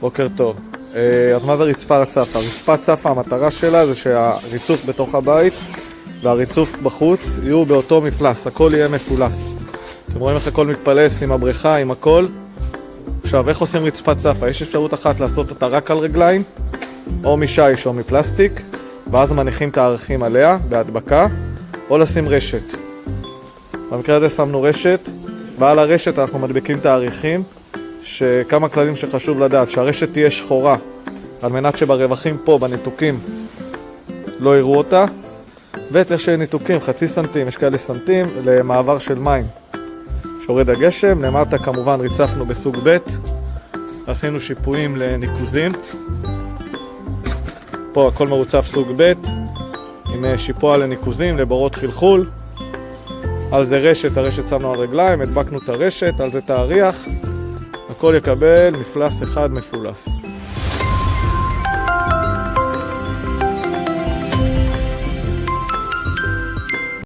בוקר טוב. אז מה זה רצפה צפה? רצפה צפה, המטרה שלה זה שהריצוף בתוך הבית והריצוף בחוץ יהיו באותו מפלס, הכל יהיה מפולס. אתם רואים איך הכל מתפלס עם הבריכה, עם הכל. עכשיו, איך עושים רצפה צפה? יש אפשרות אחת לעשות אותה רק על רגליים, או משיש או מפלסטיק, ואז מניחים את הערכים עליה בהדבקה, או לשים רשת. במקרה הזה שמנו רשת, ועל הרשת אנחנו מדבקים את הערכים, שכמה כללים שחשוב לדעת, שהרשת תהיה שחורה, על מנת שברווחים פה, בניתוקים, לא יראו אותה, וצריך שיהיה ניתוקים, חצי סנטים, יש כאלה סנטים, למעבר של מים. שורד הגשם, למטה כמובן ריצפנו בסוג ב', עשינו שיפועים לניקוזים. פה הכל מרוצף סוג ב', עם שיפוע לניקוזים, לבורות חלחול. על זה רשת, הרשת שמנו על רגליים, הדבקנו את הרשת, על זה תאריח. הכל יקבל מפלס אחד מפולס.